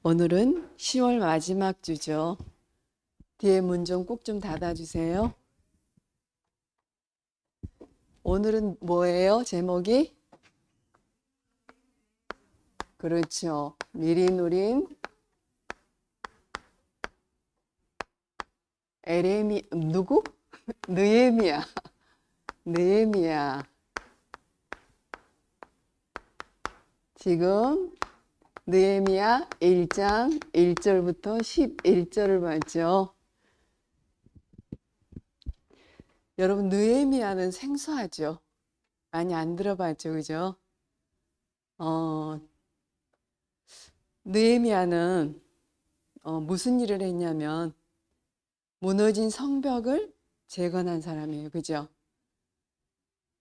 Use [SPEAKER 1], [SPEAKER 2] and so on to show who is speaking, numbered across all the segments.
[SPEAKER 1] 오늘은 10월 마지막 주죠. 뒤에 문 좀 꼭 좀 닫아주세요. 오늘은 뭐예요? 제목이? 그렇죠. 미리 누린 에레미, 누구? 느헤미야. 느헤미야. 지금 느헤미야 1장 1절부터 11절을 봤죠. 여러분, 느헤미야는 생소하죠? 많이 안 들어봤죠, 그죠? 어, 느헤미야는 무슨 일을 했냐면 무너진 성벽을 재건한 사람이에요, 그죠?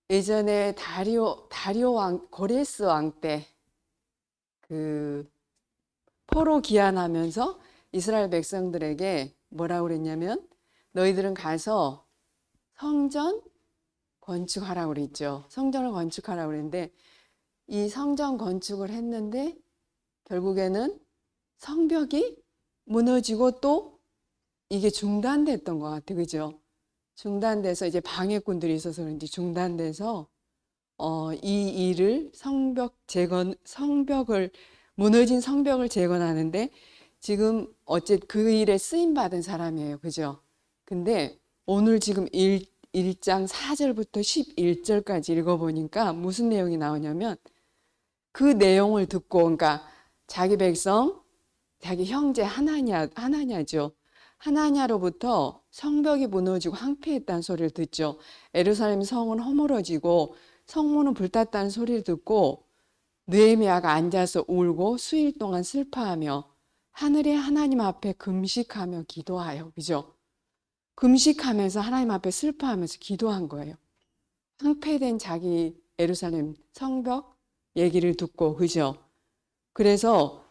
[SPEAKER 1] 예전에 다리오 왕, 고레스 왕 때 그 포로 귀환하면서 이스라엘 백성들에게 뭐라고 그랬냐면 너희들은 가서 성전 건축하라고 그랬죠. 성전을 건축하라고 그랬는데 이 성전 건축을 했는데 결국에는 성벽이 무너지고 또 이게 중단됐던 것 같아요. 그죠? 중단돼서 이제 방해꾼들이 있어서 그런지 중단돼서 이 일을 성벽을 무너진 성벽을 재건하는데 지금 어째 그 일에 쓰임 받은 사람이에요. 그죠? 근데 오늘 지금 1장 4절부터 11절까지 읽어보니까 무슨 내용이 나오냐면 그 내용을 듣고 그러니까 자기 백성 자기 형제 하나냐죠. 하나냐로부터 성벽이 무너지고 황폐했다는 소리를 듣죠. 예루살렘 성은 허물어지고 성문은 불탔다는 소리를 듣고 느헤미야가 앉아서 울고 수일 동안 슬퍼하며 하늘의 하나님 앞에 금식하며 기도하여, 그죠? 금식하면서 하나님 앞에 슬퍼하면서 기도한 거예요. 황폐된 자기 예루살렘 성벽 얘기를 듣고, 그죠? 그래서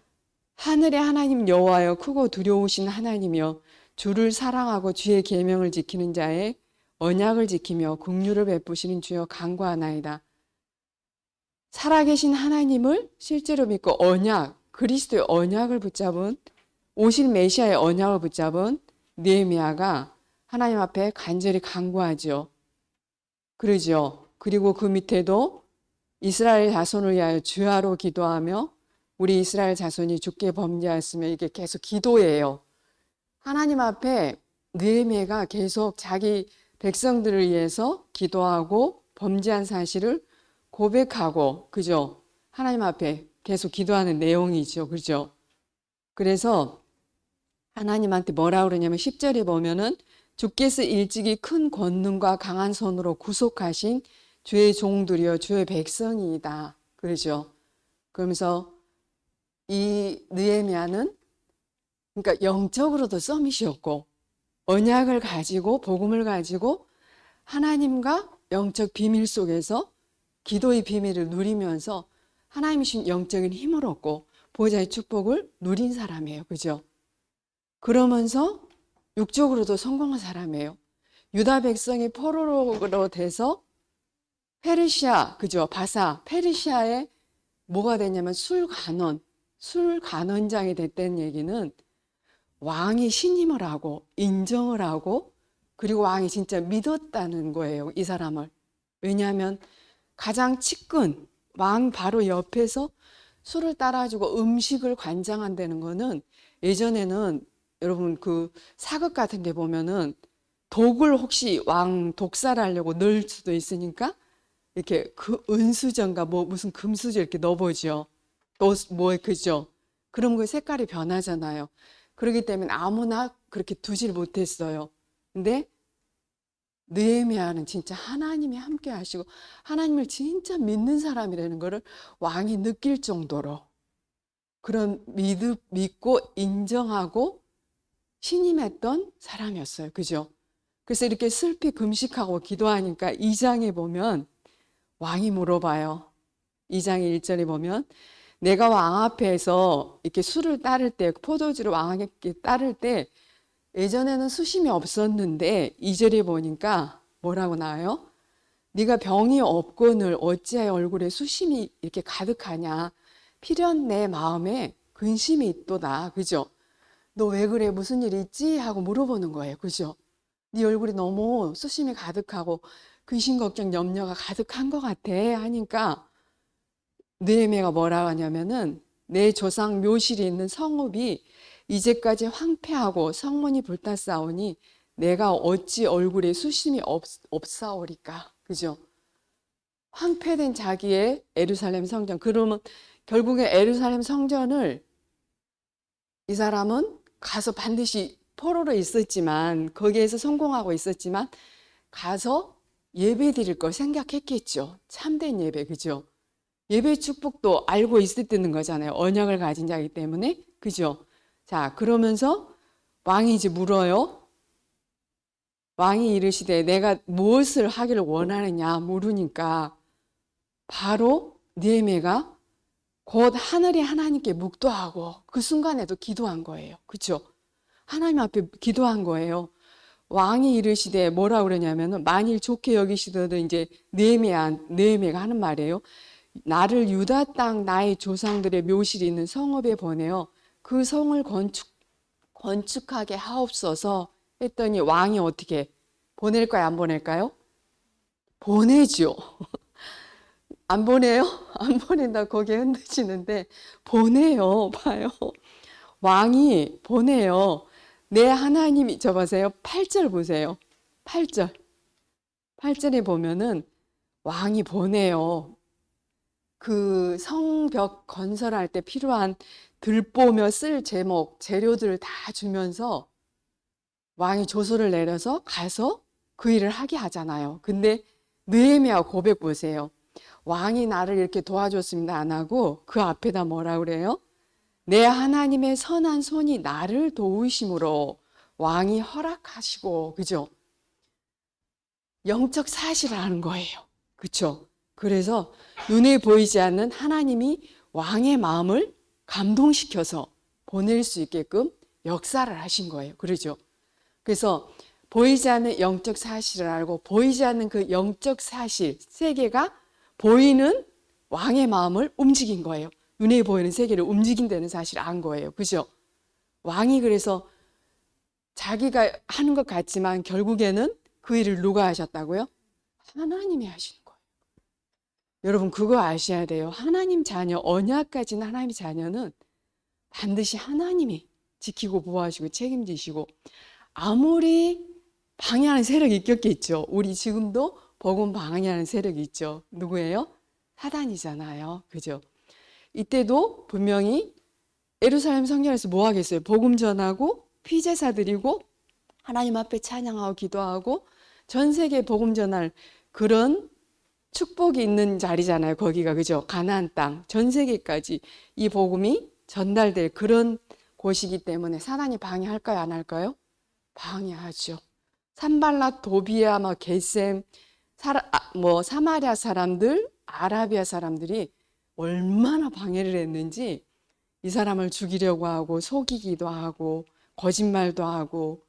[SPEAKER 1] 하늘의 하나님 여호와여 크고 두려우신 하나님이여 주를 사랑하고 주의 계명을 지키는 자의 언약을 지키며 긍휼을 베푸시는 주여 간구하나이다. 살아계신 하나님을 실제로 믿고 그리스도의 언약을 붙잡은 오실 메시아의 언약을 붙잡은 느헤미야가 하나님 앞에 간절히 간구하죠. 그러죠. 그리고 그 밑에도 이스라엘 자손을 위하여 주야로 기도하며 우리 이스라엘 자손이 주께 범죄하였으며 이게 계속 기도예요. 하나님 앞에 느헤미야가 계속 자기 백성들을 위해서 기도하고 범죄한 사실을 고백하고, 그죠? 하나님 앞에 계속 기도하는 내용이죠. 그죠? 그래서 하나님한테 뭐라 그러냐면 10절에 보면은 주께서 일찍이 큰 권능과 강한 손으로 구속하신 주의 종들이여 주의 백성이다. 그러죠. 그러면서 이 느헤미야는 그러니까 영적으로도 서밋이었고 언약을 가지고 복음을 가지고 하나님과 영적 비밀 속에서 기도의 비밀을 누리면서 하나님이신 영적인 힘을 얻고 보호자의 축복을 누린 사람이에요. 그죠? 그러면서 육적으로도 성공한 사람이에요. 유다 백성이 포로로 돼서 페르시아, 그죠? 페르시아에 뭐가 됐냐면 술간원장이 됐다는 얘기는 왕이 신임을 하고 인정을 하고 그리고 왕이 진짜 믿었다는 거예요. 이 사람을. 왜냐하면 가장 측근 왕 바로 옆에서 술을 따라주고 음식을 관장한다는 거는 예전에는 여러분 그 사극 같은 데 보면은 독을 혹시 왕 독살하려고 넣을 수도 있으니까 이렇게 그 은수저인가 뭐 무슨 금수저 이렇게 넣어보죠. 또 뭐 그죠? 그럼 그 색깔이 변하잖아요. 그렇기 때문에 아무나 그렇게 두질 못했어요. 근데 느헤미야는 진짜 하나님이 함께 하시고 하나님을 진짜 믿는 사람이라는 것을 왕이 느낄 정도로 그런 믿고 인정하고 신임했던 사람이었어요. 그죠? 그래서 이렇게 슬피 금식하고 기도하니까 2장에 보면 왕이 물어봐요. 2장 1절에 보면 내가 왕 앞에서 이렇게 술을 따를 때 포도주를 왕에게 따를 때 예전에는 수심이 없었는데 2절에 보니까 뭐라고 나와요? 네가 병이 없거늘 어찌하여 얼굴에 수심이 이렇게 가득하냐? 필연 내 마음에 근심이 있도다. 그죠? 너 왜 그래? 무슨 일 있지? 하고 물어보는 거예요. 그죠? 네 얼굴이 너무 수심이 가득하고 근심 걱정 염려가 가득한 것 같아 하니까 느헤미야가 뭐라고 하냐면은 내 조상 묘실이 있는 성읍이 이제까지 황폐하고 성문이 불탔사오니 내가 어찌 얼굴에 수심이 없사오리까. 그죠? 황폐된 자기의 예루살렘 성전. 그러면 결국에 예루살렘 성전을 이 사람은 가서 반드시 포로로 있었지만 거기에서 성공하고 있었지만 가서 예배 드릴 걸 생각했겠죠. 참된 예배. 그죠? 예배 축복도 알고 있었다는 거잖아요. 언약을 가진 자이기 때문에. 그죠? 자, 그러면서 왕이 이제 물어요. 왕이 이르시되 내가 무엇을 하기를 원하느냐 물으니까 바로 느헤미야가 곧 하늘의 하나님께 묵도하고 그 순간에도 기도한 거예요. 그죠? 하나님 앞에 기도한 거예요. 왕이 이르시되 뭐라 그러냐면은 만일 좋게 여기시더라도 이제 느헤미야가 하는 말이에요. 나를 유다 땅 나의 조상들의 묘실이 있는 성읍에 보내어 그 성을 건축하게 하옵소서 했더니 왕이 어떻게 보낼까요? 안 보낼까요? 보내죠. 안 보내요? 안 보낸다 거기에 흔드시는데 보내요. 봐요. 왕이 보내요. 내 하나님이 저 보세요. 8절 보세요. 8절. 8절에 보면은 왕이 보내요. 그 성벽 건설할 때 필요한 들보며 쓸 제목, 재료들을 다 주면서 왕이 조서를 내려서 가서 그 일을 하게 하잖아요. 근데 느헤미야 고백 보세요. 왕이 나를 이렇게 도와줬습니다 안 하고 그 앞에다 뭐라 그래요? 내 하나님의 선한 손이 나를 도우심으로 왕이 허락하시고, 그죠? 영적 사실을 아는 거예요. 그쵸? 그래서 눈에 보이지 않는 하나님이 왕의 마음을 감동시켜서 보낼 수 있게끔 역사를 하신 거예요. 그러죠? 그래서 보이지 않는 영적 사실을 알고 보이지 않는 그 영적 사실, 세계가 보이는 왕의 마음을 움직인 거예요. 눈에 보이는 세계를 움직인다는 사실을 안 거예요. 그죠? 왕이 그래서 자기가 하는 것 같지만 결국에는 그 일을 누가 하셨다고요? 하나님이 하시는 거예요. 여러분 그거 아셔야 돼요. 하나님 자녀, 언약 가진 하나님 자녀는 반드시 하나님이 지키고 보호하시고 책임지시고 아무리 방해하는 세력이 있겠죠. 우리 지금도 복음 방해하는 세력이 있죠. 누구예요? 사단이잖아요. 그죠? 이때도 분명히 예루살렘 성전에서 뭐 하겠어요? 복음 전하고 피제사 드리고 하나님 앞에 찬양하고 기도하고 전 세계 복음 전할 그런 축복이 있는 자리잖아요. 거기가 그죠? 가나안 땅 전 세계까지 이 복음이 전달될 그런 곳이기 때문에 사단이 방해할까요? 안 할까요? 방해하죠. 산발락, 도비아, 게셈, 사마리아 사람들, 아라비아 사람들이 얼마나 방해를 했는지 이 사람을 죽이려고 하고 속이기도 하고 거짓말도 하고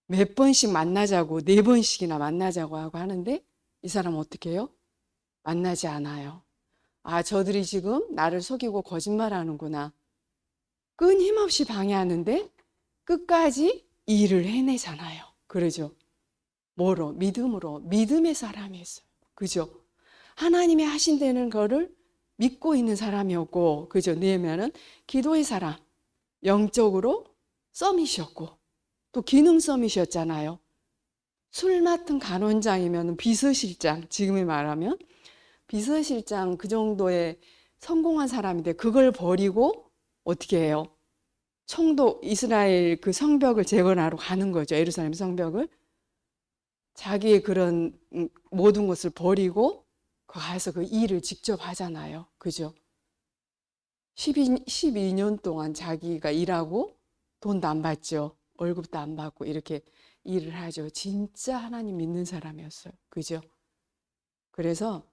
[SPEAKER 1] 몇 번씩 만나자고 4번씩이나 만나자고 하고 하는데 이 사람 어떻게 해요? 만나지 않아요. 아, 저들이 지금 나를 속이고 거짓말하는구나. 끊임없이 방해하는데 끝까지 일을 해내잖아요. 그러죠? 뭐로? 믿음으로. 믿음의 사람이었어요. 그죠? 하나님이 하신다는 거를 믿고 있는 사람이었고, 그죠? 느헤미야는 기도의 사람, 영적으로 썸이셨고, 또 기능 썸이셨잖아요. 술 맡은 간원장이면 비서실장, 지금에 말하면 비서실장 그 정도의 성공한 사람인데 그걸 버리고 어떻게 해요? 총독 이스라엘 그 성벽을 재건하러 가는 거죠. 예루살렘 성벽을. 자기의 그런 모든 것을 버리고 가서 그 일을 직접 하잖아요. 그죠? 12년 동안 자기가 일하고 돈도 안 받죠. 월급도 안 받고 이렇게 일을 하죠. 진짜 하나님 믿는 사람이었어요. 그죠? 그래서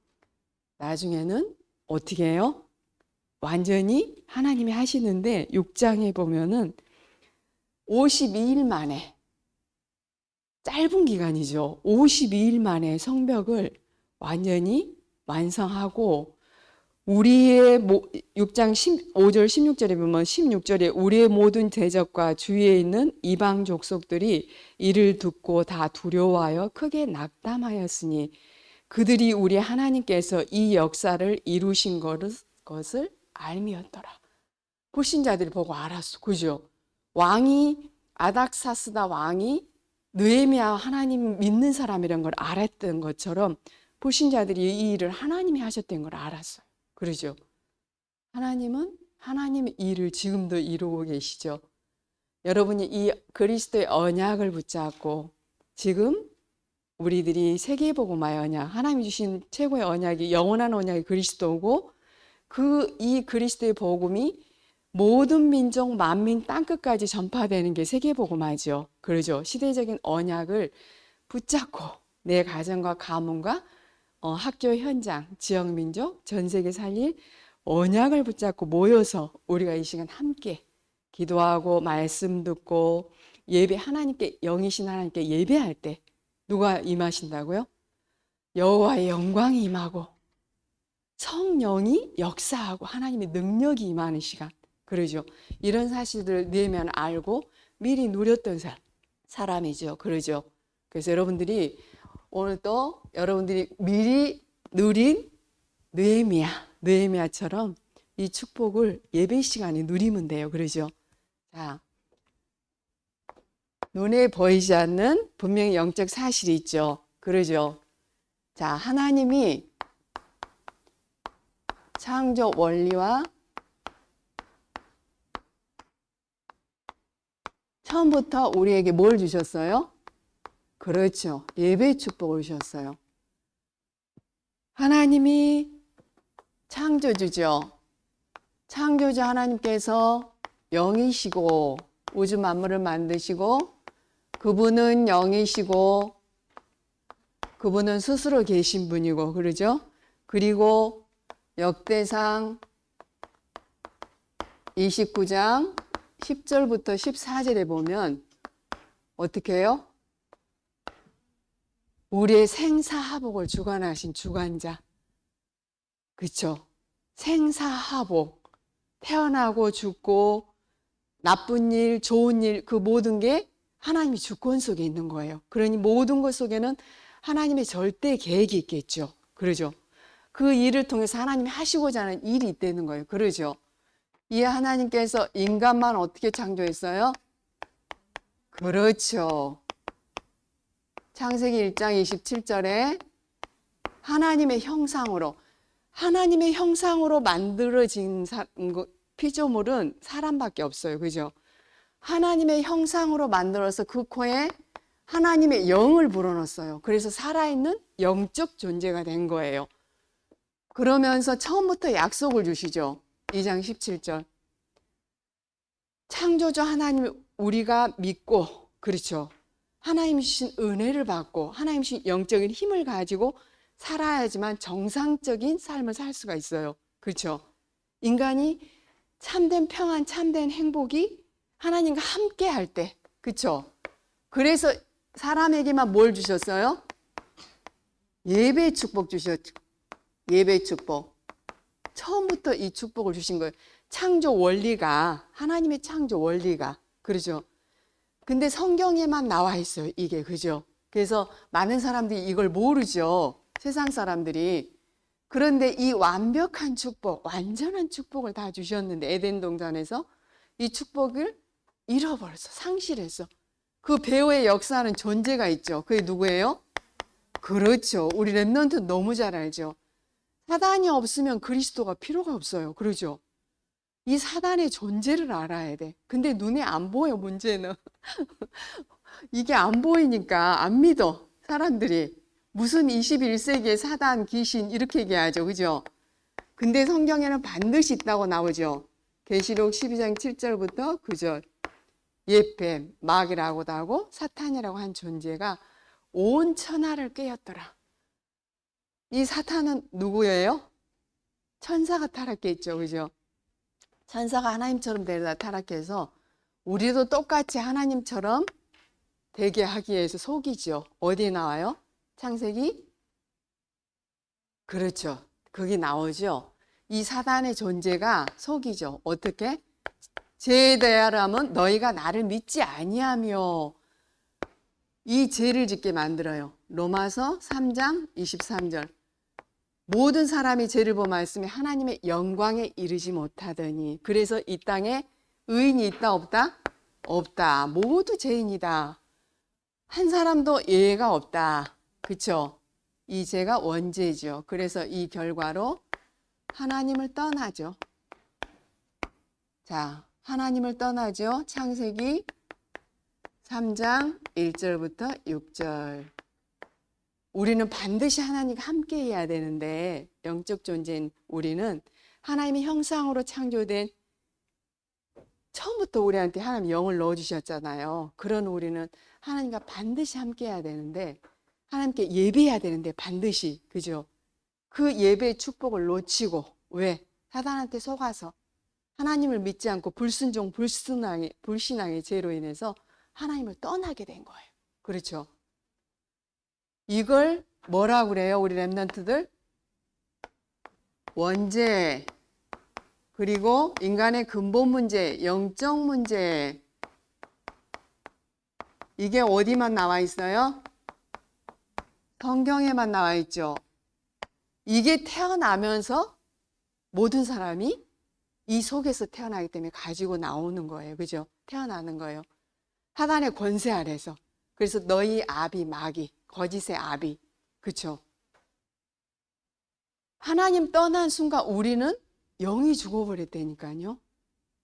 [SPEAKER 1] 나중에는 어떻게 해요? 완전히 하나님이 하시는데 6장에 보면은 52일 만에 짧은 기간이죠. 52일 만에 성벽을 완전히 완성하고 우리의 6장 5절 16절에 보면 16절에 우리의 모든 대적과 주위에 있는 이방 족속들이 이를 듣고 다 두려워하여 크게 낙담하였으니 그들이 우리 하나님께서 이 역사를 이루신 것을 알미었더라. 불신자들이 보고 알았어. 그죠? 왕이 아닥사스다 왕이 느헤미야 하나님 믿는 사람이란 걸 알았던 것처럼 불신자들이 이 일을 하나님이 하셨다는 걸 알았어요. 그러죠? 하나님은 하나님의 일을 지금도 이루고 계시죠. 여러분이 이 그리스도의 언약을 붙잡고 지금 우리들이 세계복음화의 언약, 하나님이 주신 최고의 언약이 영원한 언약이 그리스도고 이 그리스도의 복음이 모든 민족, 만민, 땅끝까지 전파되는 게 세계복음화죠. 그러죠. 시대적인 언약을 붙잡고 내 가정과 가문과 학교 현장, 지역 민족, 전 세계 살릴 언약을 붙잡고 모여서 우리가 이 시간 함께 기도하고 말씀 듣고 예배 하나님께 영이신 하나님께 예배할 때 누가 임하신다고요? 여호와의 영광이 임하고 성령이 역사하고 하나님의 능력이 임하는 시간. 그러죠. 이런 사실들을 느헤미야는 알고 미리 누렸던 사람이죠. 그러죠. 그래서 여러분들이 오늘 또 여러분들이 미리 누린 느헤미야처럼 이 축복을 예배 시간에 누리면 돼요. 그러죠. 자, 눈에 보이지 않는 분명히 영적 사실이 있죠. 그러죠. 자, 하나님이 창조 원리와 처음부터 우리에게 뭘 주셨어요? 그렇죠. 예배 축복을 주셨어요. 하나님이 창조주죠. 창조주 하나님께서 영이시고 우주 만물을 만드시고 그분은 영이시고 그분은 스스로 계신 분이고 그러죠. 그리고 역대상 29장 10절부터 14절에 보면 어떻게 해요? 우리의 생사하복을 주관하신 주관자. 그렇죠? 생사하복. 태어나고 죽고 나쁜 일, 좋은 일, 그 모든 게 하나님의 주권 속에 있는 거예요. 그러니 모든 것 속에는 하나님의 절대 계획이 있겠죠. 그러죠? 그 일을 통해서 하나님이 하시고자 하는 일이 있다는 거예요. 그러죠? 이 하나님께서 인간만 어떻게 창조했어요? 그렇죠. 창세기 1장 27절에 하나님의 형상으로 만들어진 피조물은 사람밖에 없어요. 그죠? 하나님의 형상으로 만들어서 그 코에 하나님의 영을 불어넣었어요. 그래서 살아있는 영적 존재가 된 거예요. 그러면서 처음부터 약속을 주시죠. 2장 17절. 창조주 하나님 우리가 믿고, 그렇죠. 하나님 주신 은혜를 받고 하나님 주신 영적인 힘을 가지고 살아야지만 정상적인 삶을 살 수가 있어요. 그렇죠. 인간이 참된 평안, 참된 행복이 하나님과 함께 할 때, 그렇죠. 그래서 사람에게만 뭘 주셨어요? 예배 축복 주셨죠. 예배 축복. 처음부터 이 축복을 주신 거예요. 창조 원리가, 하나님의 창조 원리가, 그러죠. 근데 성경에만 나와 있어요, 이게. 그죠? 그래서 많은 사람들이 이걸 모르죠. 세상 사람들이. 그런데 이 완벽한 축복, 완전한 축복을 다 주셨는데 에덴 동산에서 이 축복을 잃어버렸어. 상실했어. 그 배후에 역사하는 존재가 있죠. 그게 누구예요? 그렇죠. 우리 랩런트 너무 잘 알죠. 사단이 없으면 그리스도가 필요가 없어요. 그러죠. 이 사단의 존재를 알아야 돼. 근데 눈에 안 보여, 문제는. 이게 안 보이니까 안 믿어, 사람들이. 무슨 21세기에 사단, 귀신 이렇게 얘기하죠. 그죠? 근데 성경에는 반드시 있다고 나오죠. 계시록 12장 7절부터 9절. 옛뱀, 마귀라고도 하고 사탄이라고 한 존재가 온 천하를 꿰었더라. 이 사탄은 누구예요? 천사가 타락했죠. 그죠? 천사가 하나님처럼 되다 타락해서 우리도 똑같이 하나님처럼 되게 하기 위해서 속이죠. 어디에 나와요? 창세기? 그렇죠. 거기 나오죠. 이 사단의 존재가 속이죠. 어떻게? 죄에 대하여면 너희가 나를 믿지 아니하며 이 죄를 짓게 만들어요. 로마서 3장 23절. 모든 사람이 죄를 범하였으며 하나님의 영광에 이르지 못하더니 그래서 이 땅에 의인이 있다 없다? 없다. 모두 죄인이다. 한 사람도 예외가 없다. 그쵸? 이 죄가 원죄죠. 그래서 이 결과로 하나님을 떠나죠. 자, 하나님을 떠나죠. 창세기 3장 1절부터 6절. 우리는 반드시 하나님과 함께 해야 되는데 영적 존재인 우리는 하나님의 형상으로 창조된 처음부터 우리한테 하나님 영을 넣어주셨잖아요. 그런 우리는 하나님과 반드시 함께 해야 되는데 하나님께 예배해야 되는데 반드시 그죠? 그 예배의 축복을 놓치고 왜? 사단한테 속아서 하나님을 믿지 않고 불순종, 불신앙의 죄로 인해서 하나님을 떠나게 된 거예요. 그렇죠? 이걸 뭐라고 그래요? 우리 렘넌트들? 원죄, 그리고 인간의 근본 문제, 영적 문제. 이게 어디만 나와 있어요? 성경에만 나와 있죠. 이게 태어나면서 모든 사람이 이 속에서 태어나기 때문에 가지고 나오는 거예요. 그죠? 태어나는 거예요. 사단의 권세 아래서. 그래서 너희 아비 마귀, 거짓의 아비. 그쵸? 하나님 떠난 순간 우리는 영이 죽어버렸다니까요.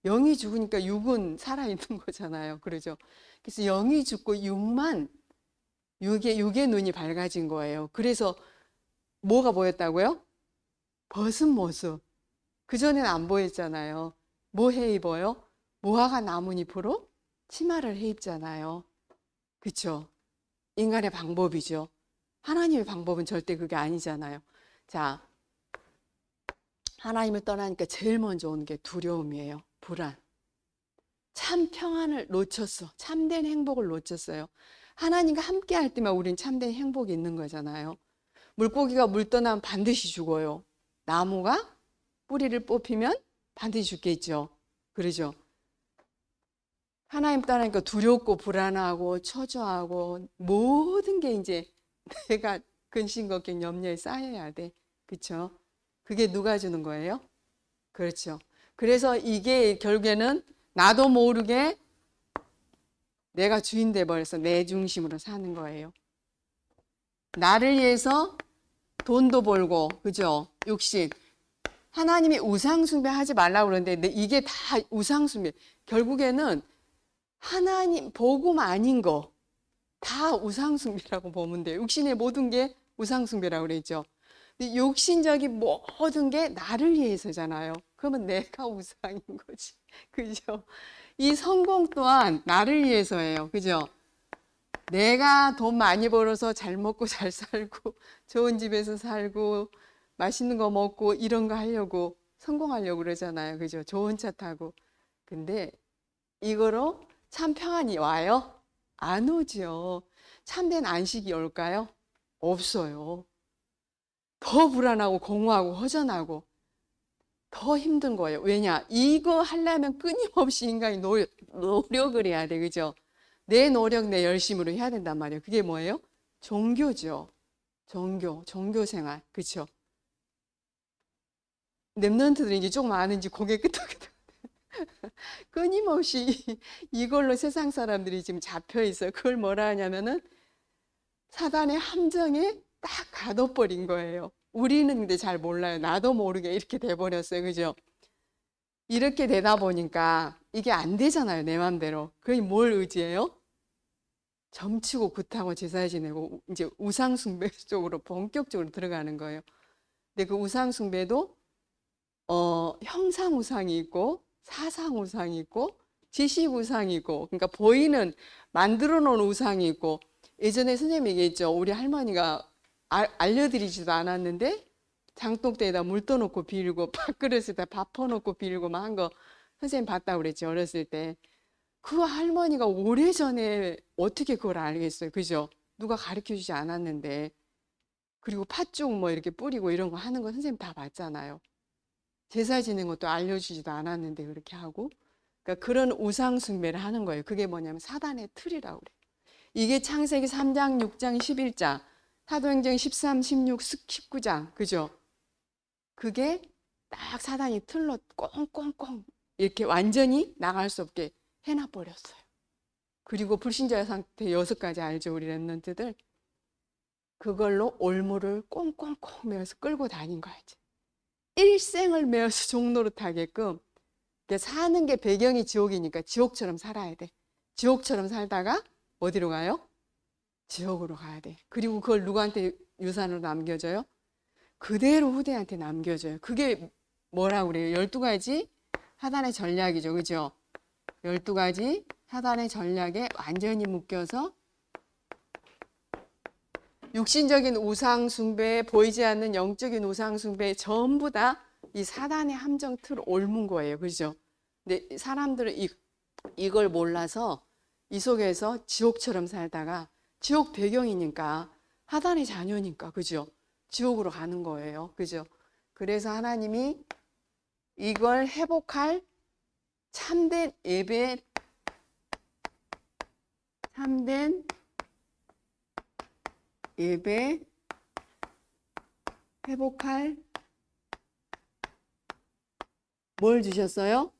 [SPEAKER 1] 영이 죽으니까 육은 살아있는 거잖아요. 그러죠? 그래서 영이 죽고 육의 눈이 밝아진 거예요. 그래서 뭐가 보였다고요? 벗은 모습. 그전엔 안 보였잖아요. 뭐 해 입어요? 무화과 나뭇잎으로 치마를 해 입잖아요. 그쵸? 인간의 방법이죠. 하나님의 방법은 절대 그게 아니잖아요. 자, 하나님을 떠나니까 제일 먼저 오는 게 두려움이에요. 불안. 참 평안을 놓쳤어. 참된 행복을 놓쳤어요. 하나님과 함께 할 때만 우린 참된 행복이 있는 거잖아요. 물고기가 물 떠나면 반드시 죽어요. 나무가 뿌리를 뽑히면 반드시 죽겠죠. 그러죠. 하나님 떠나니까 두렵고 불안하고 초조하고 모든 게 이제 내가 근심 걱정 염려에 쌓여야 돼. 그렇죠? 그게 누가 주는 거예요? 그렇죠. 그래서 이게 결국에는 나도 모르게 내가 주인 돼 버려서 내 중심으로 사는 거예요. 나를 위해서 돈도 벌고, 그죠? 육신. 하나님이 우상숭배 하지 말라고 그러는데 이게 다 우상숭배. 결국에는 하나님 복음 아닌 거 다 우상숭배라고 보면 돼요. 육신의 모든 게 우상숭배라고 그랬죠. 근데 욕심적인 모든 게 나를 위해서잖아요. 그러면 내가 우상인 거지. 그죠? 이 성공 또한 나를 위해서예요. 그죠? 내가 돈 많이 벌어서 잘 먹고 잘 살고 좋은 집에서 살고 맛있는 거 먹고 이런 거 하려고 성공하려고 그러잖아요. 그죠? 좋은 차 타고. 근데 이거로 참 평안이 와요? 안 오죠. 참된 안식이 올까요? 없어요. 더 불안하고 공허하고 허전하고 더 힘든 거예요. 왜냐? 이거 하려면 끊임없이 인간이 노력을 해야 돼. 그죠? 내 노력, 내 열심으로 해야 된단 말이에요. 그게 뭐예요? 종교죠. 종교 생활. 그렇죠? 랩런트들이 이제 조금 아는지 고개 끄덕끄덕. 끊임없이 이걸로 세상 사람들이 지금 잡혀 있어요. 그걸 뭐라 하냐면은 사단의 함정에 딱 가둬버린 거예요. 우리는 근데 잘 몰라요. 나도 모르게 이렇게 돼버렸어요. 그죠? 이렇게 되다 보니까 이게 안 되잖아요. 내 맘대로. 그러니 뭘 의지해요? 점치고 굿하고 제사 지내고 이제 우상숭배 쪽으로 본격적으로 들어가는 거예요. 근데 그 우상숭배도 형상 우상이 있고 사상 우상이 있고 지식 우상이 있고 그러니까 보이는 만들어 놓은 우상이 있고 예전에 선생님이 얘기했죠. 우리 할머니가 알려드리지도 않았는데 장독대에다 물 떠놓고 비우고 밥그릇에다 밥 퍼놓고 비우고 막 한 거 선생님 봤다고 그랬지 어렸을 때. 그 할머니가 오래전에 어떻게 그걸 알겠어요. 그죠? 누가 가르쳐주지 않았는데. 그리고 팥죽 뭐 이렇게 뿌리고 이런 거 하는 거 선생님 다 봤잖아요. 제사 지는 것도 알려주지도 않았는데 그렇게 하고, 그러니까 그런 우상 숭배를 하는 거예요. 그게 뭐냐면 사단의 틀이라고 그래요. 이게 창세기 3장, 6장, 11장, 사도행전 13, 16, 19장, 그죠? 그게 딱 사단이 틀로 꽁꽁꽁 이렇게 완전히 나갈 수 없게 해놔버렸어요. 그리고 불신자 상태 6가지 알죠? 우리 랩런트들. 그걸로 올무를 꽁꽁꽁 메어서 끌고 다닌 거야, 이제. 일생을 메어서 종노릇하게끔 사는 게 배경이 지옥이니까 지옥처럼 살아야 돼. 지옥처럼 살다가 어디로 가요? 지옥으로 가야 돼. 그리고 그걸 누구한테 유산으로 남겨줘요? 그대로 후대한테 남겨줘요. 그게 뭐라고 그래요? 12가지 사단의 전략이죠. 그죠? 12가지 사단의 전략에 완전히 묶여서 육신적인 우상 숭배, 보이지 않는 영적인 우상 숭배 전부 다 이 사단의 함정 틀 옮은 거예요. 그죠? 근데 사람들은 이걸 몰라서 이 속에서 지옥처럼 살다가 지옥 배경이니까 사단의 자녀니까 그죠? 지옥으로 가는 거예요. 그죠? 그래서 하나님이 이걸 회복할 참된 예배, 회복할 뭘 주셨어요?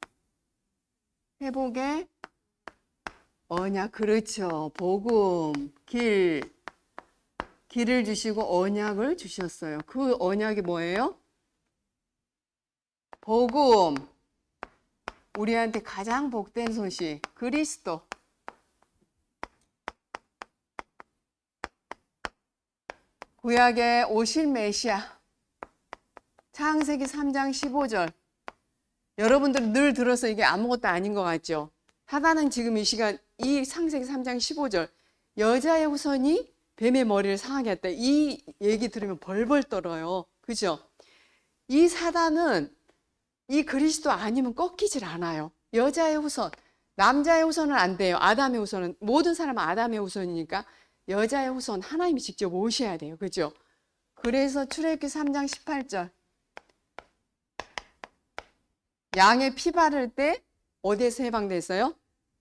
[SPEAKER 1] 회복의 언약, 그렇죠. 복음, 길을 주시고 언약을 주셨어요. 그 언약이 뭐예요? 복음, 우리한테 가장 복된 소식, 그리스도. 구약에 오실 메시아, 창세기 3장 15절. 여러분들 늘 들어서 이게 아무것도 아닌 것 같죠? 사단은 지금 이 시간 이 창세기 3장 15절 여자의 후손이 뱀의 머리를 상하게 했다. 이 얘기 들으면 벌벌 떨어요. 그죠? 이 사단은 이 그리스도 아니면 꺾이질 않아요. 여자의 후손, 남자의 후손은 안 돼요. 아담의 후손은, 모든 사람은 아담의 후손이니까 여자의 후손 하나님이 직접 오셔야 돼요. 그죠? 그래서 출애굽기 3장 18절 양의 피 바를 때 어디에서 해방됐어요?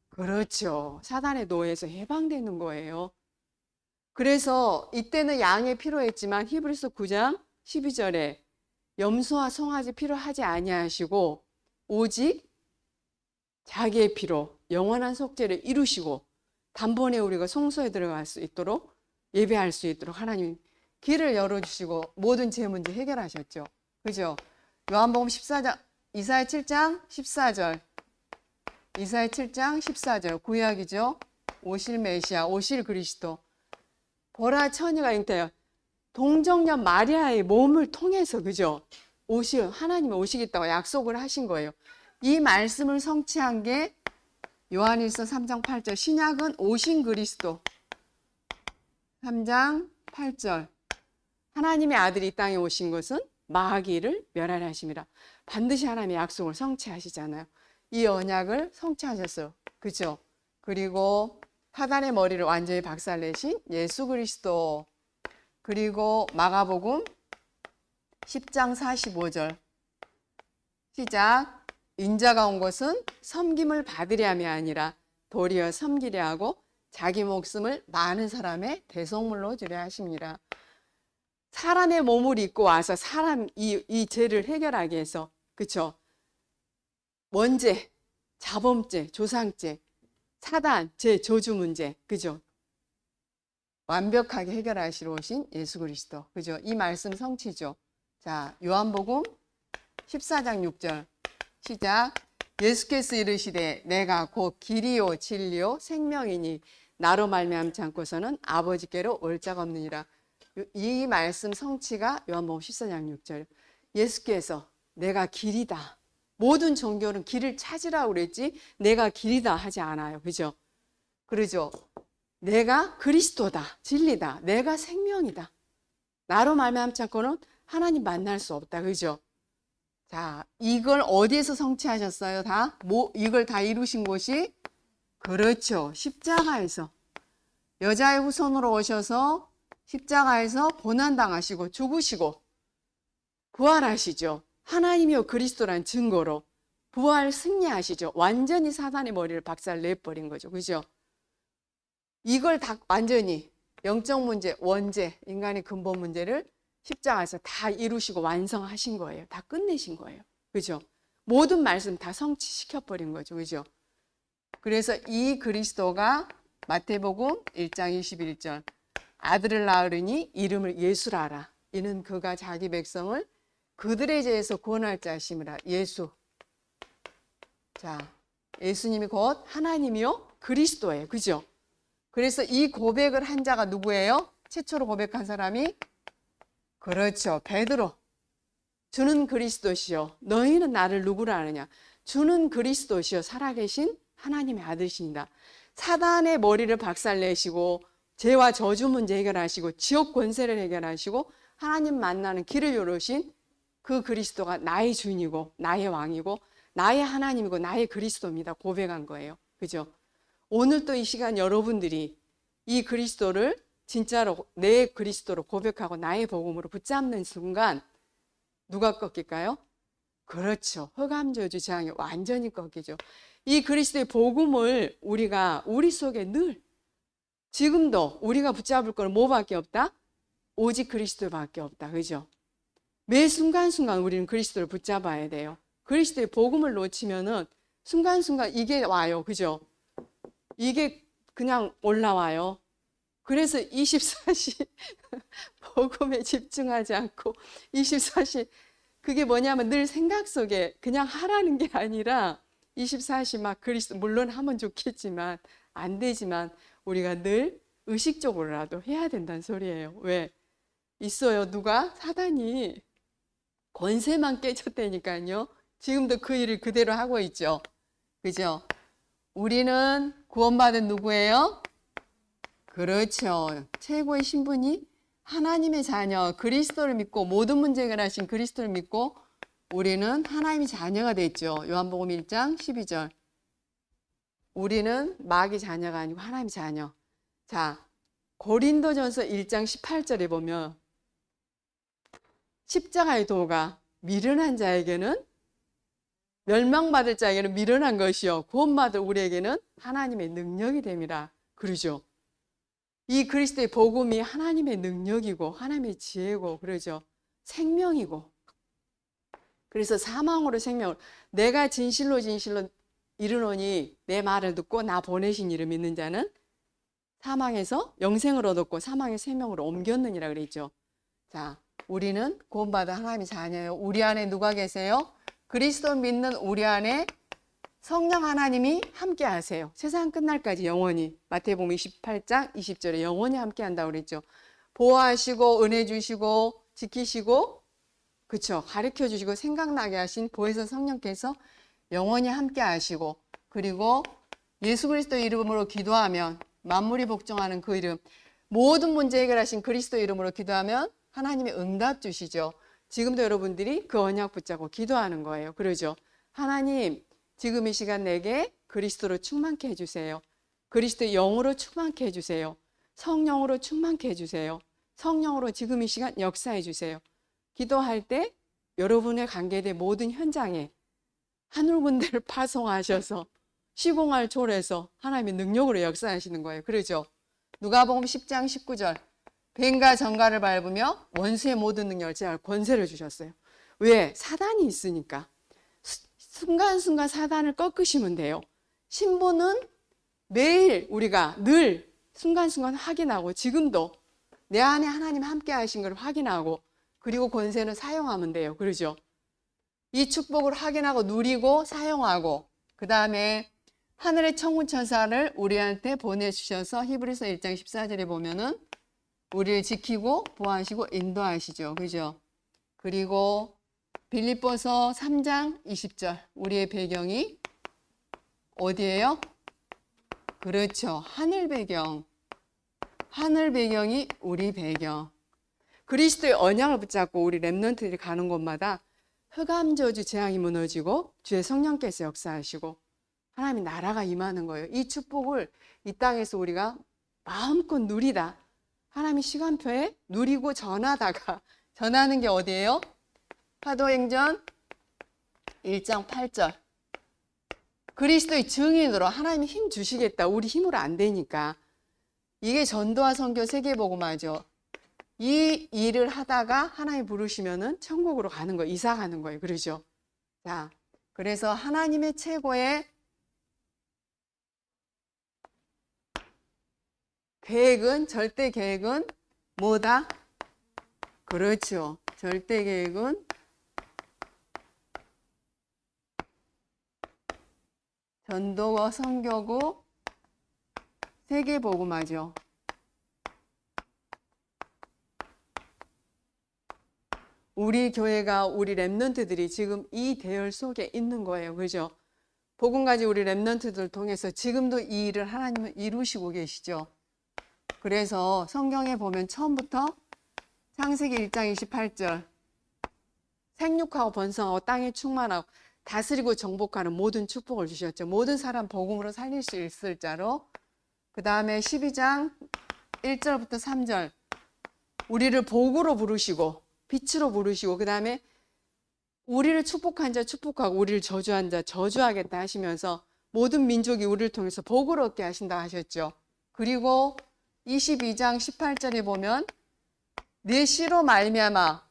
[SPEAKER 1] 그렇죠. 사단의 노예에서 해방되는 거예요. 그래서 이때는 양의 필요했지만 히브리서 9장 12절에 염소와 송아지 필요하지 아니하시고 오직 자기의 피로 영원한 속죄를 이루시고 단번에 우리가 성소에 들어갈 수 있도록 예배할 수 있도록 하나님 길을 열어주시고 모든 제 문제 해결하셨죠. 그죠? 요한복음 14장 이사야 7장 14절 이사야 7장 14절 구약이죠. 오실 메시아 오실 그리스도 보라 처녀가 잉태하여 동정녀 마리아의 몸을 통해서 그죠? 하나님이 오시겠다고 약속을 하신 거예요. 이 말씀을 성취한 게 요한일서 3장 8절 신약은 오신 그리스도 3장 8절 하나님의 아들이 이 땅에 오신 것은 마귀를 멸하려 하심이라. 반드시 하나님의 약속을 성취하시잖아요. 이 언약을 성취하셨어요. 그죠? 그리고 사단의 머리를 완전히 박살내신 예수 그리스도. 그리고 마가복음 10장 45절 시작. 인자가 온 것은 섬김을 받으려 함이 아니라 도리어 섬기려 하고 자기 목숨을 많은 사람의 대속물로 주려 하십니다. 사람의 몸을 입고 와서 사람 이 죄를 해결하기 위해서 그쵸? 원죄, 자범죄, 조상죄, 사단, 죄, 저주 문제 그죠? 완벽하게 해결하시러 오신 예수 그리스도 그죠? 이 말씀 성취죠. 자, 요한복음 14장 6절 시작. 예수께서 이르시되 내가 곧 길이요 진리요 생명이니 나로 말미암지 않고서는 아버지께로 올 자가 없느니라. 이 말씀 성취가 요한복음 14장 6절. 예수께서 내가 길이다. 모든 종교는 길을 찾으라고 그랬지 내가 길이다 하지 않아요. 그죠? 그러죠. 내가 그리스도다. 진리다. 내가 생명이다. 나로 말미암지 않고는 하나님 만날 수 없다. 그죠? 자, 이걸 어디에서 성취하셨어요? 이걸 다 이루신 곳이 그렇죠. 십자가에서 여자의 후손으로 오셔서 십자가에서 고난당하시고 죽으시고 부활하시죠. 하나님이요 그리스도란 증거로 부활 승리하시죠. 완전히 사단의 머리를 박살 내버린 거죠. 그죠? 이걸 다 완전히 영적 문제, 원죄, 인간의 근본 문제를 십자가에서 다 이루시고 완성하신 거예요. 다 끝내신 거예요. 그죠? 모든 말씀 다 성취시켜버린 거죠. 그죠? 그래서 이 그리스도가 마태복음 1장 21절 아들을 낳으리니 이름을 예수라 하라. 이는 그가 자기 백성을 그들의 죄에서 구원할 자심이라. 예수. 자, 예수님이 곧 하나님이요 그리스도예요. 그죠? 그래서 이 고백을 한 자가 누구예요? 최초로 고백한 사람이 그렇죠. 베드로. 주는 그리스도시요. 너희는 나를 누구라 하느냐? 주는 그리스도시요. 살아계신 하나님의 아들이십니다. 사단의 머리를 박살내시고 죄와 저주 문제 해결하시고 지옥 권세를 해결하시고 하나님 만나는 길을 열으신 그 그리스도가 나의 주인이고 나의 왕이고 나의 하나님이고 나의 그리스도입니다. 고백한 거예요. 그죠? 오늘 또 이 시간 여러분들이 이 그리스도를 진짜로 내 그리스도로 고백하고 나의 복음으로 붙잡는 순간 누가 꺾일까요? 그렇죠. 흑암저주 재앙이 완전히 꺾이죠. 이 그리스도의 복음을 우리가 우리 속에 늘 지금도 우리가 붙잡을 건 뭐밖에 없다? 오직 그리스도밖에 없다. 그죠? 매 순간순간 우리는 그리스도를 붙잡아야 돼요. 그리스도의 복음을 놓치면은 순간순간 이게 와요. 그죠? 이게 그냥 올라와요. 그래서 24시 복음에 집중하지 않고 24시 그게 뭐냐면 늘 생각 속에 그냥 하라는 게 아니라 24시 막 그리스도 물론 하면 좋겠지만 안 되지만 우리가 늘 의식적으로라도 해야 된다는 소리예요. 왜? 있어요. 누가? 사단이 권세만 깨쳤다니까요. 지금도 그 일을 그대로 하고 있죠. 그죠? 우리는 구원받은 누구예요? 그렇죠. 최고의 신분이 하나님의 자녀, 그리스도를 믿고 모든 문제 해결하신 그리스도를 믿고 우리는 하나님의 자녀가 됐죠. 요한복음 1장 12절. 우리는 마귀 자녀가 아니고 하나님의 자녀. 자, 고린도전서 1장 18절에 보면 십자가의 도가 미련한 자에게는 멸망받을 자에게는 미련한 것이요 구원받을 우리에게는 하나님의 능력이 됩니다. 그러죠. 이 그리스도의 복음이 하나님의 능력이고 하나님의 지혜고 그러죠. 생명이고. 그래서 사망으로 생명을 내가 진실로 이르노니 내 말을 듣고 나 보내신 이를 믿는 자는 사망에서 영생을 얻었고 사망의 생명으로 옮겼느니라 그랬죠. 자, 우리는 구원받은 하나님의 자녀예요. 우리 안에 누가 계세요? 그리스도 믿는 우리 안에 성령 하나님이 함께 하세요. 세상 끝날까지 영원히. 마태복음 28장 20절에 영원히 함께 한다고 그랬죠. 보호하시고 은혜 주시고 지키시고 그렇죠. 가르쳐 주시고 생각나게 하신 보혜사 성령께서 영원히 함께 하시고 그리고 예수 그리스도 이름으로 기도하면 만물이 복종하는 그 이름 모든 문제 해결하신 그리스도 이름으로 기도하면 하나님이 응답 주시죠. 지금도 여러분들이 그 언약 붙잡고 기도하는 거예요. 그러죠. 하나님 지금 이 시간 내게 그리스도로 충만케 해주세요. 그리스도의 영으로 충만케 해주세요. 성령으로 충만케 해주세요. 성령으로 지금 이 시간 역사해 주세요. 기도할 때 여러분의 관계된 모든 현장에 하늘 군대를 파송하셔서 시공할 초래서 하나님의 능력으로 역사하시는 거예요. 그러죠. 누가복음 10장 19절 뱀과 정갈을 밟으며 원수의 모든 능력을 제할 권세를 주셨어요. 왜? 사단이 있으니까. 순간순간 사단을 꺾으시면 돼요. 신분은 매일 우리가 늘 순간순간 확인하고 지금도 내 안에 하나님 함께 하신 걸 확인하고 그리고 권세는 사용하면 돼요. 그러죠? 이 축복을 확인하고 누리고 사용하고 그 다음에 하늘의 천군천사를 우리한테 보내주셔서 히브리서 1장 14절에 보면은 우리를 지키고 보호하시고 인도하시죠. 그죠? 그리고 빌립보서 3장 20절 우리의 배경이 어디예요? 그렇죠. 하늘 배경. 하늘 배경이 우리 배경. 그리스도의 언약을 붙잡고 우리 렘넌트들이 가는 곳마다 흑암저주 재앙이 무너지고 주의 성령께서 역사하시고 하나님의 나라가 임하는 거예요. 이 축복을 이 땅에서 우리가 마음껏 누리다. 하나님의 시간표에 누리고 전하다가 전하는 게 어디예요? 사도행전 1장 8절. 그리스도의 증인으로 하나님이 힘 주시겠다. 우리 힘으로 안 되니까. 이게 전도와 선교 세계복음화죠. 이 일을 하다가 하나님 부르시면은 천국으로 가는 거예요. 이사 가는 거예요. 그러죠. 자, 그래서 하나님의 최고의 계획은, 절대 계획은 뭐다? 그렇죠. 절대 계획은 전도와 선교고 세계복음화죠. 우리 교회가, 우리 랩런트들이 지금 이 대열 속에 있는 거예요. 그죠? 복음 가진 우리 랩런트들 통해서 지금도 이 일을 하나님은 이루시고 계시죠. 그래서 성경에 보면 처음부터 창세기 1장 28절 생육하고 번성하고 땅에 충만하고 다스리고 정복하는 모든 축복을 주셨죠. 모든 사람 복음으로 살릴 수 있을 자로. 그 다음에 12장 1절부터 3절 우리를 복으로 부르시고 빛으로 부르시고, 그 다음에 우리를 축복한 자 축복하고 우리를 저주한 자 저주하겠다 하시면서 모든 민족이 우리를 통해서 복을 얻게 하신다 하셨죠. 그리고 22장 18절에 보면 내 씨로 말미암아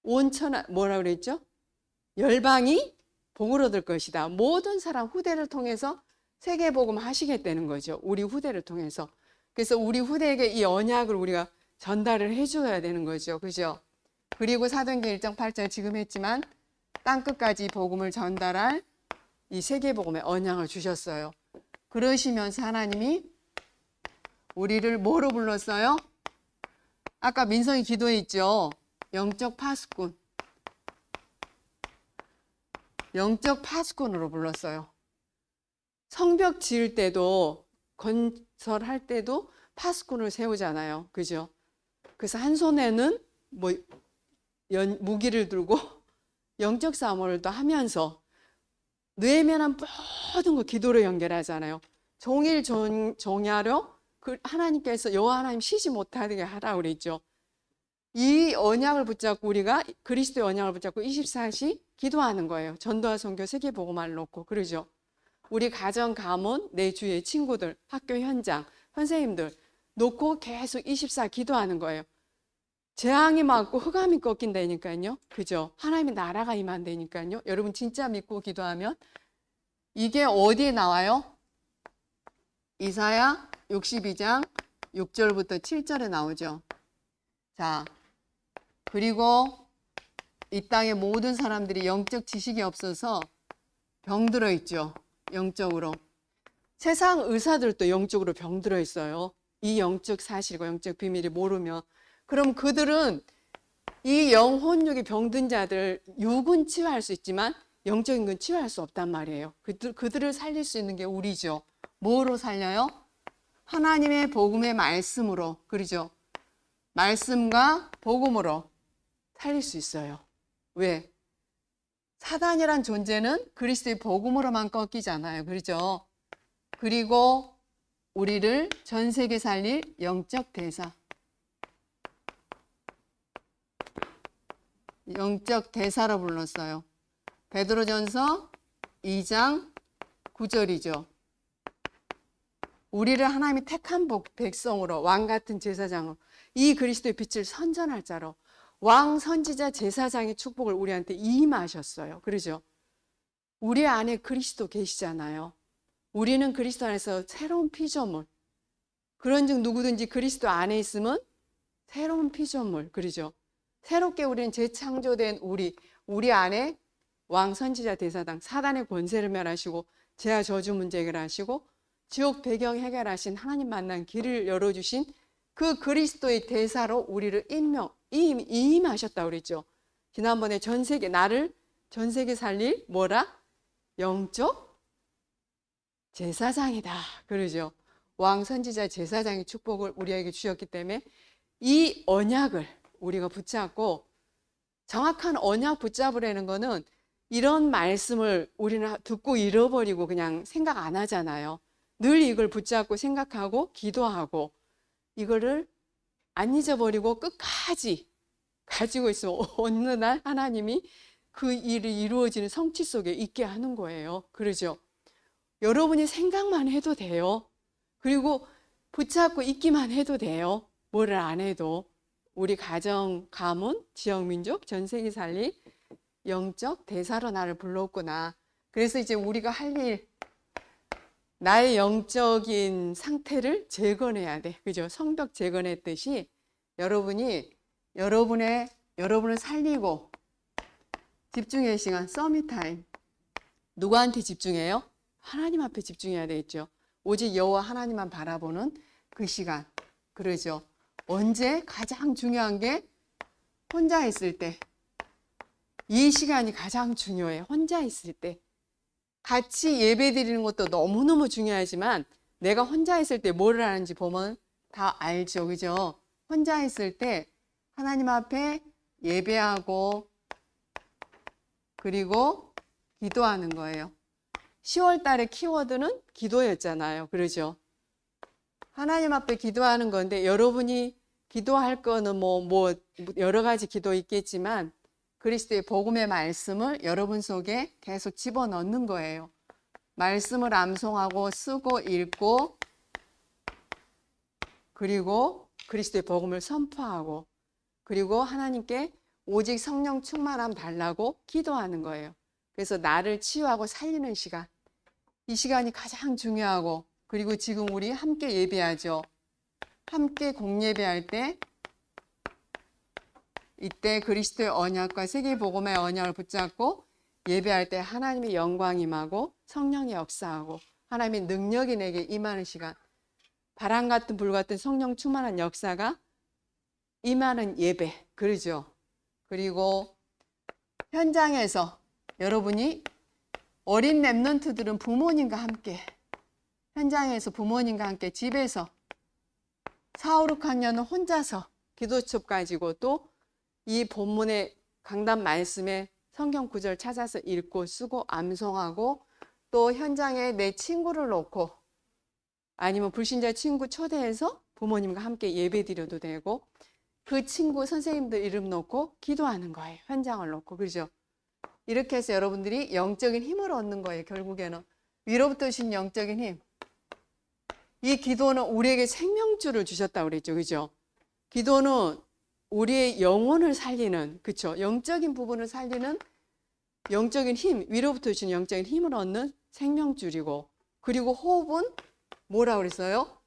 [SPEAKER 1] 온 천하, 뭐라 그랬죠? 열방이 복을 얻을 것이다. 모든 사람 후대를 통해서 세계복음 하시겠다는 거죠. 우리 후대를 통해서. 그래서 우리 후대에게 이 언약을 우리가 전달을 해줘야 되는 거죠. 그죠? 그리고 사도행전 1장 8절 지금 했지만 땅끝까지 복음을 전달할 이 세계복음의 언약을 주셨어요. 그러시면서 하나님이 우리를 뭐로 불렀어요? 아까 민성이 기도에 있죠. 영적 파수꾼. 영적 파수꾼으로 불렀어요. 성벽 지을 때도 건설할 때도 파수꾼을 세우잖아요. 그죠? 그래서 한 손에는 뭐 무기를 들고 영적 싸움을 또 하면서 뇌면한 모든 거 기도로 연결하잖아요. 종일 종야로 하나님께서 여호와 하나님 쉬지 못하게 하라고 그랬죠. 이 언약을 붙잡고 우리가 그리스도의 언약을 붙잡고 24시 기도하는 거예요. 전도와 선교 세계복음화를 놓고. 그러죠. 우리 가정, 가문, 내 주위의 친구들, 학교 현장, 선생님들 놓고 계속 24 기도하는 거예요. 재앙이 맞고 흑암이 꺾인다니까요. 그죠? 하나님의 나라가 임한다니까요. 여러분 진짜 믿고 기도하면 이게 어디에 나와요? 이사야 62장 6절부터 7절에 나오죠. 자, 그리고 이 땅의 모든 사람들이 영적 지식이 없어서 병들어 있죠. 영적으로. 세상 의사들도 영적으로 병들어 있어요. 이 영적 사실과 영적 비밀을 모르면. 그럼 그들은 이 영혼육이 병든 자들 육은 치유할 수 있지만 영적인 건 치유할 수 없단 말이에요. 그들을 살릴 수 있는 게 우리죠. 뭐로 살려요? 하나님의 복음의 말씀으로. 그러죠? 말씀과 복음으로 살릴 수 있어요. 왜? 사단이란 존재는 그리스도의 복음으로만 꺾이잖아요. 그렇죠? 그리고 우리를 전 세계 살릴 영적 대사. 영적 대사로 불렀어요. 베드로전서 2장 9절이죠. 우리를 하나님이 택한 백성으로 왕 같은 제사장으로 이 그리스도의 빛을 선전할 자로 왕 선지자 제사장의 축복을 우리한테 임하셨어요. 그러죠? 우리 안에 그리스도 계시잖아요. 우리는 그리스도 안에서 새로운 피조물. 그런즉 누구든지 그리스도 안에 있으면 새로운 피조물. 그러죠? 새롭게 우리는 재창조된 우리 안에 왕 선지자 대사장 사단의 권세를 멸하시고 죄와 저주 문제 해결하시고 지옥 배경 해결하신 하나님 만난 길을 열어주신 그 그리스도의 대사로 우리를 임하셨다고 그랬죠. 지난번에 나를 전 세계 살릴 뭐라? 영적 제사장이다. 그러죠. 왕 선지자 제사장의 축복을 우리에게 주셨기 때문에 이 언약을 우리가 붙잡고, 정확한 언약 붙잡으려는 거는 이런 말씀을 우리는 듣고 잃어버리고 그냥 생각 안 하잖아요. 늘 이걸 붙잡고 생각하고 기도하고 이거를 안 잊어버리고 끝까지 가지고 있으면 어느 날 하나님이 그 일이 이루어지는 성취 속에 있게 하는 거예요. 그러죠? 여러분이 생각만 해도 돼요. 그리고 붙잡고 있기만 해도 돼요. 뭐를 안 해도. 우리 가정, 가문, 지역, 민족, 전 세계 살리 영적 대사로 나를 불렀구나. 그래서 이제 우리가 할 일, 나의 영적인 상태를 재건해야 돼. 그죠? 성벽 재건했듯이 여러분을 살리고 집중의 시간, 서밋 타임. 누구한테 집중해요? 하나님 앞에 집중해야 되겠죠. 오직 여호와 하나님만 바라보는 그 시간. 그러죠. 언제? 가장 중요한 게 혼자 있을 때. 이 시간이 가장 중요해. 혼자 있을 때. 같이 예배 드리는 것도 너무너무 중요하지만 내가 혼자 있을 때 뭐를 하는지 보면 다 알죠. 그죠? 혼자 있을 때 하나님 앞에 예배하고 그리고 기도하는 거예요. 10월 달에 키워드는 기도였잖아요. 그러죠? 하나님 앞에 기도하는 건데 여러분이 기도할 거는 뭐 여러 가지 기도 있겠지만 그리스도의 복음의 말씀을 여러분 속에 계속 집어넣는 거예요. 말씀을 암송하고 쓰고 읽고 그리고 그리스도의 복음을 선포하고 그리고 하나님께 오직 성령 충만함 달라고 기도하는 거예요. 그래서 나를 치유하고 살리는 시간. 이 시간이 가장 중요하고 그리고 지금 우리 함께 예배하죠. 함께 공예배할 때 이때 그리스도의 언약과 세계복음의 언약을 붙잡고 예배할 때 하나님의 영광이 임하고 성령의 역사하고 하나님의 능력이 내게 임하는 시간. 바람 같은 불 같은 성령 충만한 역사가 임하는 예배. 그러죠. 그리고 현장에서 여러분이 어린 렘넌트들은 부모님과 함께 현장에서 부모님과 함께 집에서 4, 5, 6학년은 혼자서 기도첩 가지고 또 이 본문의 강단 말씀에 성경 구절 찾아서 읽고 쓰고 암송하고 또 현장에 내 친구를 놓고 아니면 불신자 친구 초대해서 부모님과 함께 예배 드려도 되고 그 친구 선생님들 이름 놓고 기도하는 거예요. 현장을 놓고. 그죠? 이렇게 해서 여러분들이 영적인 힘을 얻는 거예요. 결국에는 위로부터 오신 영적인 힘. 이 기도는 우리에게 생명줄을 주셨다고 그랬죠. 그죠? 기도는 우리의 영혼을 살리는, 그쵸? 영적인 부분을 살리는 영적인 힘, 위로부터 오신 영적인 힘을 얻는 생명줄이고, 그리고 호흡은 뭐라고 그랬어요?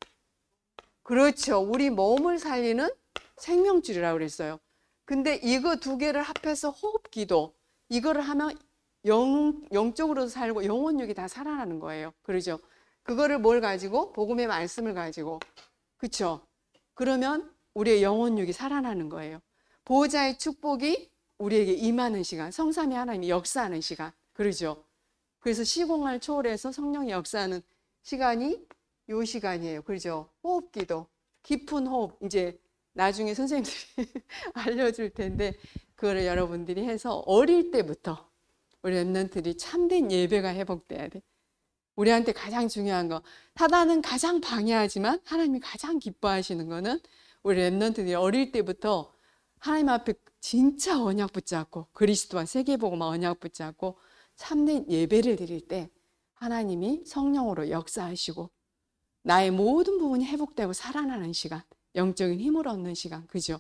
[SPEAKER 1] 그렇죠. 우리 몸을 살리는 생명줄이라고 그랬어요. 근데 이거 두 개를 합해서 호흡 기도, 이거를 하면 영적으로도 살고 영혼력이 다 살아나는 거예요. 그러죠? 그거를 뭘 가지고? 복음의 말씀을 가지고. 그쵸? 그러면 우리의 영혼력이 살아나는 거예요. 보호자의 축복이 우리에게 임하는 시간, 성삼위 하나님이 역사하는 시간. 그러죠? 그래서 시공을 초월해서 성령이 역사하는 시간이 요 시간이에요. 그러죠? 호흡 기도, 깊은 호흡. 이제 나중에 선생님들이 알려줄 텐데 그거를 여러분들이 해서 어릴 때부터 우리 렘넌트들이 참된 예배가 회복돼야 돼. 우리한테 가장 중요한 거, 타단은 가장 방해하지만 하나님이 가장 기뻐하시는 거는 우리 렘넌트들이 어릴 때부터 하나님 앞에 진짜 언약 붙잡고 그리스도와 세계복음 언약 붙잡고 참된 예배를 드릴 때 하나님이 성령으로 역사하시고 나의 모든 부분이 회복되고 살아나는 시간, 영적인 힘을 얻는 시간. 그죠?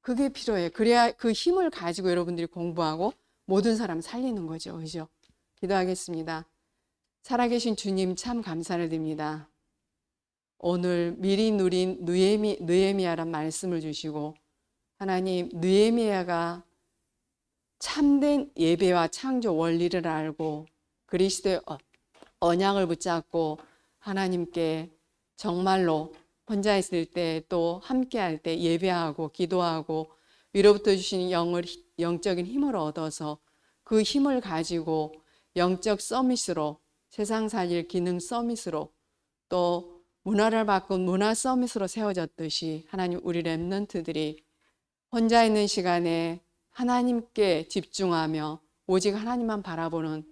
[SPEAKER 1] 그게 필요해요. 그래야 그 힘을 가지고 여러분들이 공부하고 모든 사람 살리는 거죠. 그죠? 기도하겠습니다. 살아계신 주님 참 감사를 드립니다. 오늘 미리 누린 느헤미야란 말씀을 주시고 하나님 느헤미야가 참된 예배와 창조 원리를 알고 그리스도의 언약을 붙잡고 하나님께 정말로 혼자 있을 때 또 함께 할 때 예배하고 기도하고 위로부터 주신 영적인 힘을 얻어서 그 힘을 가지고 영적 서밋으로 세상 살릴 기능 서밋으로 또 문화를 바꾼 문화 서밋으로 세워졌듯이 하나님 우리 렘넌트들이 혼자 있는 시간에 하나님께 집중하며 오직 하나님만 바라보는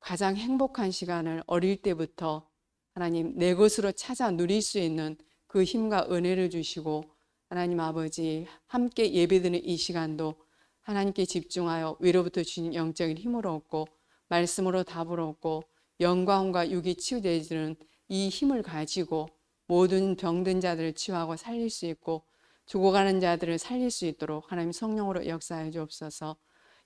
[SPEAKER 1] 가장 행복한 시간을 어릴 때부터 하나님 내 것으로 찾아 누릴 수 있는 그 힘과 은혜를 주시고 하나님 아버지 함께 예배드리는 이 시간도 하나님께 집중하여 위로부터 주신 영적인 힘을 얻고 말씀으로 답을 얻고 영광과 육이 치유되지는 이 힘을 가지고 모든 병든 자들을 치유하고 살릴 수 있고 죽어가는 자들을 살릴 수 있도록 하나님 성령으로 역사해 주옵소서.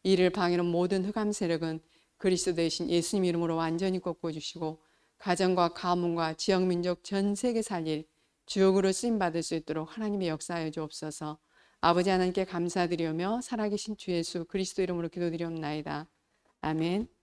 [SPEAKER 1] 이를 방해하는 모든 흑암 세력은 그리스도 대신 예수님 이름으로 완전히 꺾어주시고 가정과 가문과 지역 민족 전 세계 살릴 주역으로 쓰임 받을 수 있도록 하나님의 역사해 주옵소서. 아버지 하나님께 감사드리며 살아계신 주 예수 그리스도 이름으로 기도드리옵나이다. 아멘.